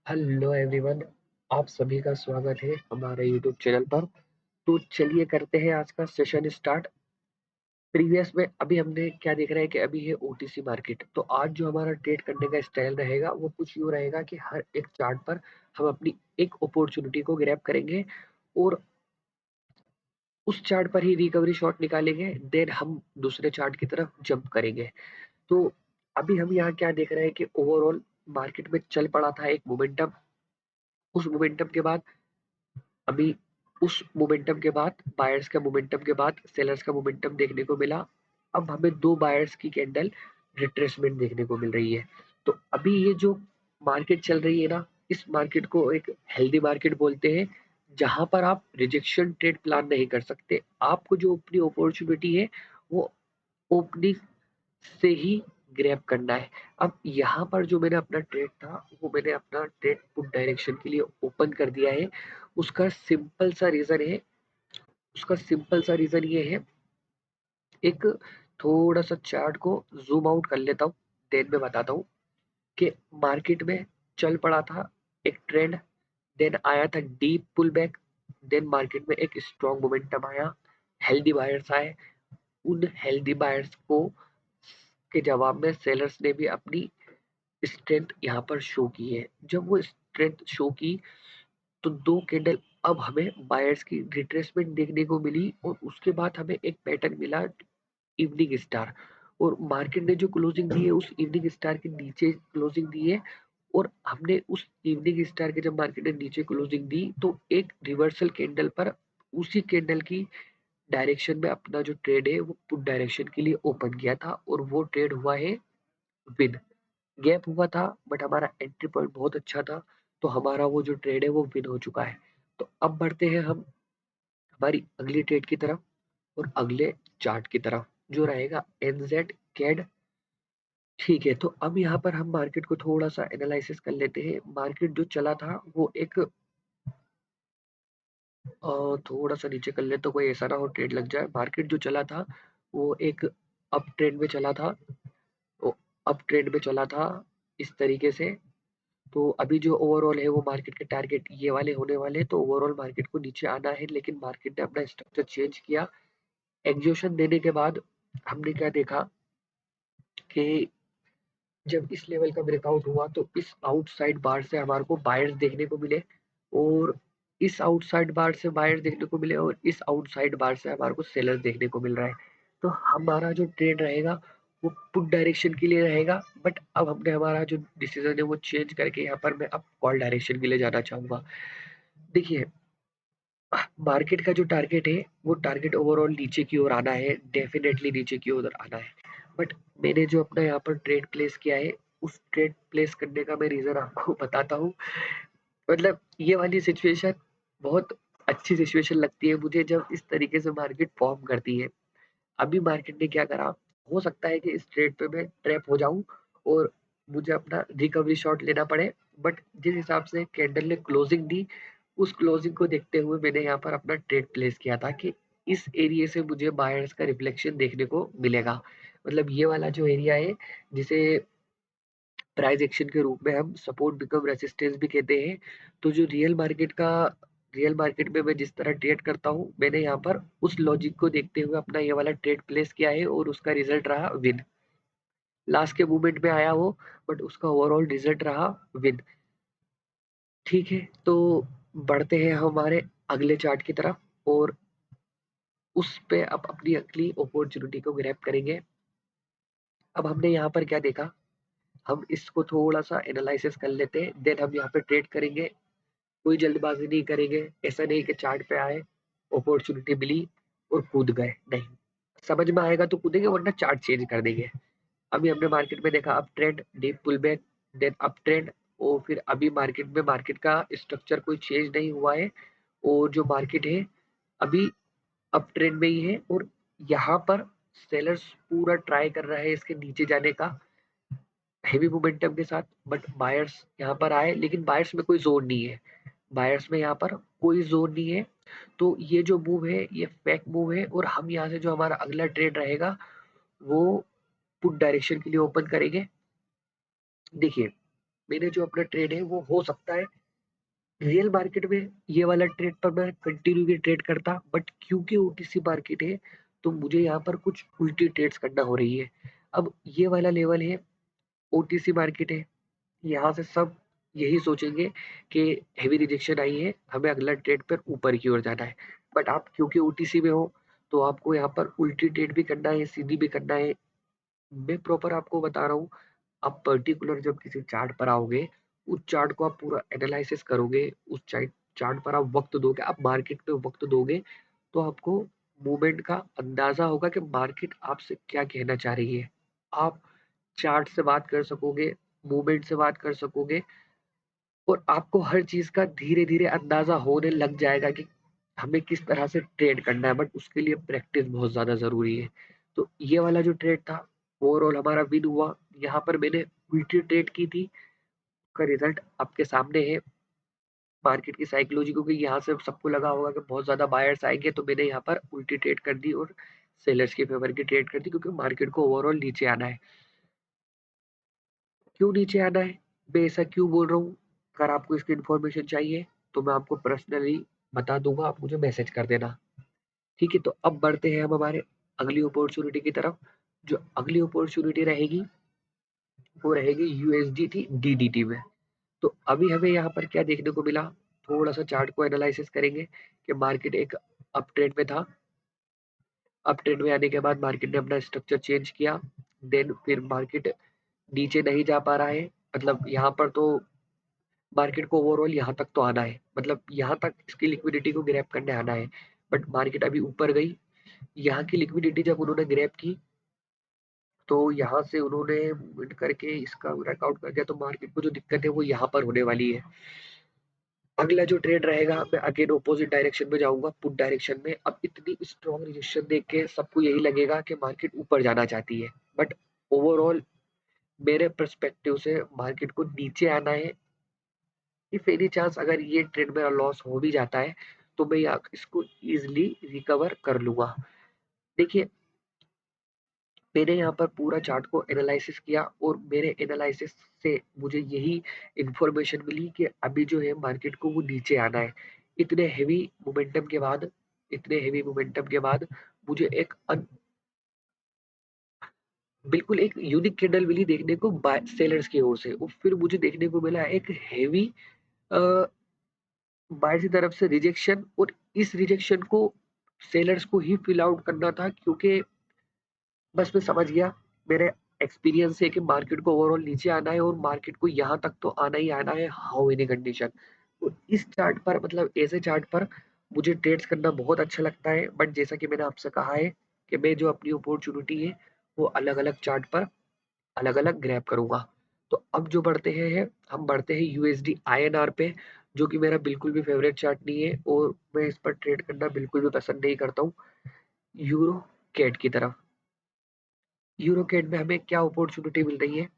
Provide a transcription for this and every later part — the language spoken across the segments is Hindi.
हेलो एवरीवन, आप सभी का स्वागत है हमारे यूट्यूब चैनल पर। तो चलिए करते हैं आज का सेशन स्टार्ट। प्रीवियस में अभी हमने क्या देख रहे हैं कि अभी है ओटीसी मार्केट। तो आज जो हमारा ट्रेड करने का स्टाइल रहेगा वो कुछ यूँ रहेगा कि हर एक चार्ट पर हम अपनी एक अपॉर्चुनिटी को ग्रैब करेंगे और उस चार्ट पर ही रिकवरी शॉट निकालेंगे, देन हम दूसरे चार्ट की तरफ जंप करेंगे। तो अभी हम यहाँ क्या देख रहे हैं कि ओवरऑल मार्केट में चल पड़ा था एक मोमेंटम। उस मोमेंटम के बाद अभी उस मोमेंटम के बाद बायर्स का मोमेंटम के बाद सेलर्स का मोमेंटम देखने को मिला। अब हमें दो बायर्स की कैंडल रिट्रेसमेंट देखने को मिल रही है। तो अभी ये जो मार्केट चल रही है ना, इस मार्केट को एक हेल्दी मार्केट बोलते हैं, जहां पर आप रिजेक्शन ट्रेड प्लान नहीं कर सकते। आपको जो अपनी अपॉर्चुनिटी है वो ओपनिंग से ही ग्रैब करना है। अब यहाँ पर जो मैंने अपना ट्रेड था वो मैंने अपना ट्रेड पुट डायरेक्शन के लिए ओपन कर दिया है। उसका सिंपल सा रीजन है उसका सिंपल सा रीजन ये है। एक थोड़ा सा चार्ट को जूम आउट कर लेता हूँ, देन मैं बताता हूँ कि मार्केट में चल पड़ा था एक ट्रेंड, देन आया था deep pull back, then market में एक स्ट्रॉन्ग मोमेंटम आया, हेल्दी बायर्स आए। उन हेल्दी बायर्स को के जवाब में सेलर्स ने भी अपनी स्ट्रेंथ यहाँ पर शो की है। जब वो स्ट्रेंथ शो की तो दो कैंडल अब हमें बायर्स की रिट्रेसमेंट देखने को मिली और उसके बाद हमें एक पैटर्न मिला इवनिंग स्टार। और मार्केट ने जो क्लोजिंग दी है उस इवनिंग स्टार के नीचे क्लोजिंग दी है। और हमने उस इवनिंग स्टार के जब मार्केट ने नीचे क्लोजिंग दी तो एक रिवर्सल कैंडल पर उसी कैंडल की डायरेक्शन में अपना जो ट्रेड है वो पुट डायरेक्शन के लिए ओपन किया था और वो ट्रेड हुआ है विन। गैप हुआ था बट हमारा एंट्री पॉइंट बहुत अच्छा था, तो हमारा वो जो ट्रेड है वो विन हो चुका है। तो अब बढ़ते हैं हम हमारी अगली ट्रेड की तरफ और अगले चार्ट की तरफ जो रहेगा एनजेड कैड। ठीक है, तो अब यहाँ पर हम मार्केट को थोड़ा सा एनालिसिस कर लेते हैं। मार्केट जो चला था वो एक थोड़ा सा नीचे कर ले तो कोई ऐसा ना हो ट्रेड लग जाए। मार्केट जो चला था वो एक अप ट्रेंड में चला था, वो अप ट्रेंड में चला था इस तरीके से। तो अभी जो ओवरऑल है वो मार्केट के टारगेट ये वाले होने वाले हैं, तो ओवरऑल मार्केट को नीचे आना है, लेकिन मार्केट ने अपना स्ट्रक्चर चेंज किया। एग्जॉशन देने के बाद हमने क्या देखा कि जब इस लेवल का ब्रेकआउट हुआ तो इस आउटसाइड बार से हमारे को बायर्स देखने को मिले और इस आउटसाइड बार से बायर्स देखने को मिले और इस आउटसाइड बार से हमारे को सेलर्स देखने को मिल रहा है। तो हमारा जो ट्रेड रहेगा वो पुट डायरेक्शन के लिए रहेगा, बट अब हमने हमारा जो डिसीजन है वो चेंज करके यहाँ पर मैं अब कॉल डायरेक्शन के लिए जाना चाहूंगा। देखिए, मार्केट का जो टारगेट है वो टारगेट ओवरऑल नीचे की ओर आना है, डेफिनेटली नीचे की ओर आना है। बट मैंने जो अपना यहाँ पर ट्रेड प्लेस किया है उस ट्रेड प्लेस करने का मैं रीजन आपको बताता हूँ। मतलब ये वाली सिचुएशन बहुत अच्छी सिचुएशन लगती है मुझे जब इस तरीके से मार्केट फॉर्म करती है। अभी मार्केट ने क्या करा, हो सकता है कि इस ट्रेड पे मैं ट्रैप हो जाऊं और मुझे अपना रिकवरी शॉट लेना पड़े। बट जिस हिसाब से कैंडल ने क्लोजिंग दी उस क्लोजिंग को देखते हुए मैंने यहाँ पर अपना ट्रेड प्लेस किया था कि इस एरिया से मुझे बायर्स का रिफ्लेक्शन देखने को मिलेगा। मतलब ये वाला जो एरिया है जिसे प्राइस एक्शन के रूप में हम सपोर्ट बिकम रेसिस्टेंस भी कहते हैं। तो जो रियल मार्केट में मैं जिस तरह ट्रेड करता हूँ मैंने यहाँ पर उस लॉजिक को देखते हुए अपना ये वाला ट्रेड प्लेस किया है और उसका रिजल्ट रहा विन। लास्ट के मूवमेंट में आया वो, बट उसका ओवरऑल रिजल्ट रहा विन। ठीक है, तो बढ़ते हैं हमारे अगले चार्ट की तरफ और उस पे अब अपनी अगली अपॉर्चुनिटी को ग्रैब करेंगे। अब हमने यहाँ पर क्या देखा, हम इसको थोड़ा सा एनालिसिस कर लेते हैं, देन हम यहाँ पे ट्रेड करेंगे। कोई जल्दबाजी नहीं करेंगे, ऐसा नहीं कि चार्ट पे आए अपॉर्चुनिटी मिली और कूद गए, नहीं। समझ में आएगा तो कूदेंगे वरना चार्ट चेंज कर देंगे। अभी हमने मार्केट में देखा up trend, deep pull back, then up trend और फिर अभी मार्केट का स्ट्रक्चर कोई चेंज नहीं हुआ है और जो मार्केट है अभी अप ट्रेंड में ही है। और यहाँ पर सेलर्स पूरा ट्राई कर रहा है इसके नीचे जाने का हेवी मोमेंटम के साथ, बट बायर्स यहाँ पर आए लेकिन बायर्स में कोई जोर नहीं है। बायर्स में यहाँ पर कोई जोर नहीं है। तो ये जो मूव है ये फेक मूव है और हम यहाँ से जो हमारा अगला ट्रेड रहेगा वो पुट डायरेक्शन के लिए ओपन करेंगे। देखिए, मैंने जो अपना ट्रेड है वो हो सकता है रियल मार्केट में ये वाला ट्रेड पर मैं कंटिन्यू ट्रेड करता, बट क्योंकि ओटीसी मार्केट है तो मुझे यहाँ पर कुछ उल्टी ट्रेड्स करना हो रही है। अब ये वाला लेवल है, ओटीसी मार्केट है, यहाँ से सब यही सोचेंगे कि हेवी रिजेक्शन आई है, हमें अगला ट्रेड पर ऊपर की ओर जाना है। बट आप क्योंकि ओटीसी में हो तो आपको यहाँ पर उल्टी ट्रेड भी करना है, सीधी भी करना है। मैं प्रॉपर आपको बता रहा हूँ, आप पर्टिकुलर जब किसी चार्ट पर आओगे, उस चार्ट को आप पूरा एनालिसिस करोगे, उस चार्ट पर आप वक्त दोगे, आप मार्केट में वक्त दोगे, तो आपको मूवमेंट का अंदाजा होगा कि मार्केट आपसे क्या कहना चाह रही है। आप चार्ट से बात कर सकोगे, मूवमेंट से बात कर सकोगे, और आपको हर चीज का धीरे धीरे अंदाजा होने लग जाएगा कि हमें किस तरह से ट्रेड करना है। बट उसके लिए प्रैक्टिस बहुत ज्यादा जरूरी है। तो ये वाला जो ट्रेड था, ओवरऑल हमारा विन हुआ। यहाँ पर मैंने उल्टी ट्रेड की थी, का रिजल्ट आपके सामने है। मार्केट की साइकोलॉजी, क्योंकि यहाँ से सबको लगा होगा कि बहुत ज्यादा बायर्स आएंगे, तो मैंने यहाँ पर उल्टी ट्रेड कर दी और सेलर्स के फेवर की ट्रेड कर दी, क्योंकि मार्केट को ओवरऑल नीचे आना है। क्यों नीचे आना है, मैं ऐसा क्यों बोल रहा हूँ? अगर आपको इसकी इन्फॉर्मेशन चाहिए तो मैं आपको पर्सनली बता दूंगा, आप मुझे मैसेज कर देना। ठीक है, तो अब बढ़ते हैं हम हमारे अगली अपॉर्चुनिटी की तरफ। जो अगली अपॉर्चुनिटी रहेगी वो रहेगी यूएसडी थी डीडीटी में। तो अभी हमें यहाँ पर क्या देखने को मिला, थोड़ा सा चार्ट को एनालिसिस करेंगे कि मार्केट एक अप ट्रेंड में था। अप ट्रेंड में आने के बाद मार्केट ने अपना स्ट्रक्चर चेंज किया, देन फिर मार्केट नीचे नहीं जा पा रहा है। मतलब यहाँ पर तो मार्केट को ओवरऑल यहाँ तक तो आना है, मतलब यहाँ तक इसकी लिक्विडिटी को ग्रैब करने आना है। बट मार्केट अभी ऊपर गई, यहाँ की लिक्विडिटी जब उन्होंने ग्रैब की तो यहाँ से उन्होंने मूवमेंट करके इसका वर्कआउट कर दिया, तो मार्केट को जो दिक्कत है वो यहाँ पर होने वाली है। अगला जो ट्रेड रहेगा, मैं अगेन ऑपोजिट डायरेक्शन में जाऊंगा, पुट डायरेक्शन में। अब इतनी स्ट्रॉन्ग रिजेक्शन देख के सबको यही लगेगा कि मार्केट ऊपर जाना चाहती है, बट ओवरऑल मेरे पर्सपेक्टिव से मार्केट को नीचे आना है। इफ एनी चांस अगर ये ट्रेड मेरा लॉस हो भी जाता है तो मैं इसको इजिली रिकवर कर लूंगा। देखिए, मैंने यहाँ पर पूरा चार्ट को एनालिसिस किया और मेरे एनालिसिस से मुझे यही इंफॉर्मेशन मिली कि अभी जो है मार्केट को वो नीचे आना है। इतने हेवी मोमेंटम के बाद, इतने हेवी मोमेंटम के बाद मुझे बिल्कुल एक यूनिक कैंडल मिली देखने को सेलर्स की ओर से, और फिर मुझे देखने को मिला एक हेवी बायर की तरफ से रिजेक्शन। और इस रिजेक्शन को सेलर्स को ही फिल आउट करना था, क्योंकि बस मैं समझ गया, मेरे एक्सपीरियंस है कि मार्केट को ओवरऑल नीचे आना है और मार्केट को यहाँ तक तो आना ही आना है, हाउ एनी कंडीशन। और इस चार्ट पर, मतलब ऐसे चार्ट पर मुझे ट्रेड्स करना बहुत अच्छा लगता है। बट जैसा कि मैंने आपसे कहा है कि मैं जो अपनी अपॉर्चुनिटी है वो अलग अलग चार्ट पर अलग अलग ग्रैब करूंगा। तो अब जो बढ़ते हैं, हम बढ़ते हैं यूएसडी आईएनआर पे, जो कि मेरा बिल्कुल भी फेवरेट चार्ट नहीं है और मैं इस पर ट्रेड करना बिल्कुल भी पसंद नहीं करता हूँ। यूरो कैट की तरफ, यूरो कैट में हमें क्या अपॉर्चुनिटी मिल रही है?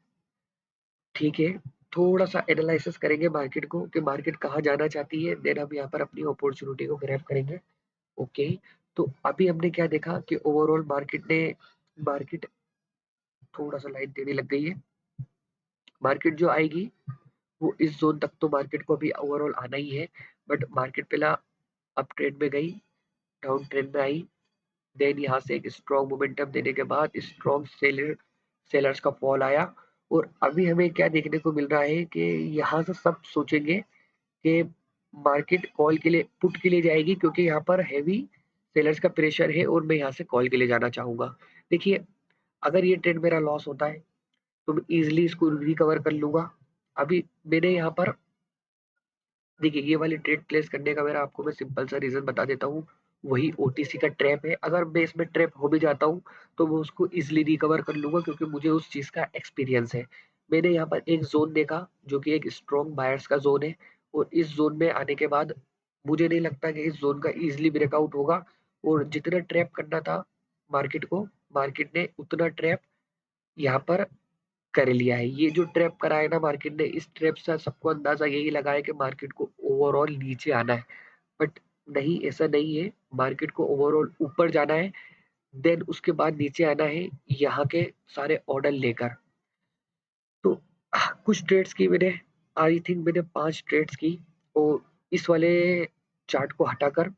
ठीक है, थोड़ा सा एनालिसिस करेंगे मार्केट को कि मार्केट कहाँ जाना चाहती है, देन हम यहाँ पर अपनी अपॉर्चुनिटी को ग्रैब करेंगे। ओके, तो अभी हमने क्या देखा कि ओवरऑल मार्केट थोड़ा सा लाइन देने लग गई है। मार्केट जो आएगी वो इस जोन तक तो मार्केट को अभी ओवरऑल आना ही है। बट मार्केट पहला अप ट्रेंड में गई, डाउन ट्रेंड में आई, देन यहाँ से एक स्ट्रॉन्ग मोमेंटम देने के बाद स्ट्रॉन्ग सेलर्स का फॉल आया। और अभी हमें क्या देखने को मिल रहा है कि यहाँ से सब सोचेंगे कि मार्केट कॉल के लिए, पुट के लिए जाएगी, क्योंकि यहाँ पर हैवी सेलर्स का प्रेशर है और मैं यहाँ से कॉल के लिए जाना चाहूंगा। देखिए, अगर ये ट्रेड मेरा लॉस होता है तो मैं इजिली इसको रिकवर कर लूंगा। अभी मैंने यहाँ पर, देखिए, ये वाली ट्रेड प्लेस करने का मेरा आपको मैं सिंपल सा रीजन बता देता हूँ। वही ओटीसी का ट्रैप है, अगर मैं इसमें ट्रैप हो भी जाता हूँ तो मैं उसको इजिली रिकवर कर लूंगा, क्योंकि मुझे उस चीज का एक्सपीरियंस है। मैंने यहाँ पर एक जोन देखा जो कि एक स्ट्रॉन्ग बायर्स का जोन है, और इस जोन में आने के बाद मुझे नहीं लगता कि इस जोन का इजिली ब्रेकआउट होगा। और जितना ट्रैप करना था मार्केट को, मार्केट ने उतना ट्रैप यहाँ पर कर लिया है। ये जो ट्रैप करा है ना मार्केट ने, इस ट्रैप से सबको अंदाजा यही लगा है कि मार्केट को ओवरऑल नीचे आना है। बट नहीं, ऐसा नहीं है। मार्केट को ओवरऑल ऊपर जाना है, देन उसके बाद नीचे आना है यहाँ के सारे ऑर्डर लेकर। तो कुछ ट्रेड्स की मैंने, आई थिंक मैंने 5 ट्रेड्स की, और इस वाले चार्ट को हटाकर,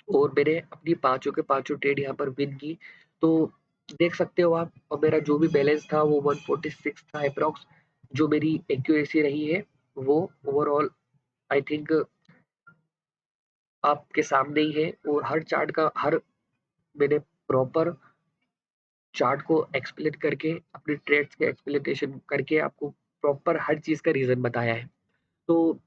और मैंने अपनी पाँचों के पाँचों ट्रेड यहाँ पर विन की। तो देख सकते हो आप, और मेरा जो भी बैलेंस था वो 146 था अप्रॉक्स। जो मेरी एक्यूरेसी रही है वो ओवरऑल आई थिंक आपके सामने ही है, और हर चार्ट का हर मैंने प्रॉपर चार्ट को एक्सप्लेन करके, अपने ट्रेड्स के एक्सप्लेनेशन करके आपको प्रॉपर हर चीज़ का रीज़न बताया है। तो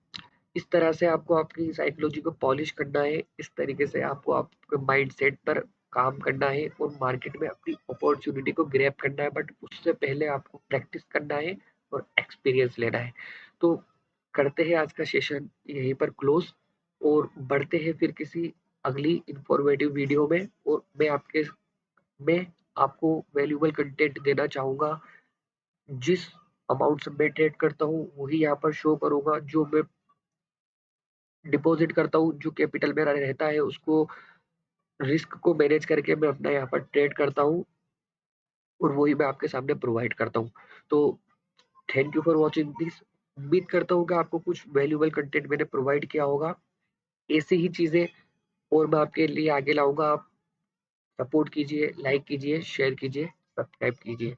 इस तरह से आपको आपकी साइकोलॉजी को पॉलिश करना है, इस तरीके से आपको आपके माइंडसेट पर काम करना है और मार्केट में अपनी अपॉर्चुनिटी को ग्रैब करना है, बट उससे पहले आपको प्रैक्टिस करना है और एक्सपीरियंस लेना है। तो करते हैं आज का सेशन यहीं पर क्लोज, और बढ़ते हैं फिर किसी अगली इंफॉर्मेटिव वीडियो में, और मैं आपको वैल्यूएबल कंटेंट देना चाहूँगा। जिस अमाउंट से मैं ट्रेड करता हूँ वही यहाँ पर शो करूँगा, जो मैं डिपॉजिट करता हूँ, जो कैपिटल मेरा रहता है उसको, रिस्क को मैनेज करके मैं अपना यहाँ पर ट्रेड करता हूँ, और वही मैं आपके सामने प्रोवाइड करता हूँ। तो thank you for watching this. उम्मीद करता हूँ कि आपको कुछ वैल्यूएबल कंटेंट मैंने प्रोवाइड किया होगा। ऐसी ही चीज़ें और मैं आपके लिए आगे लाऊँगा। आप सपोर्ट कीजिए, लाइक कीजिए, शेयर कीजिए, सब्सक्राइब कीजिए।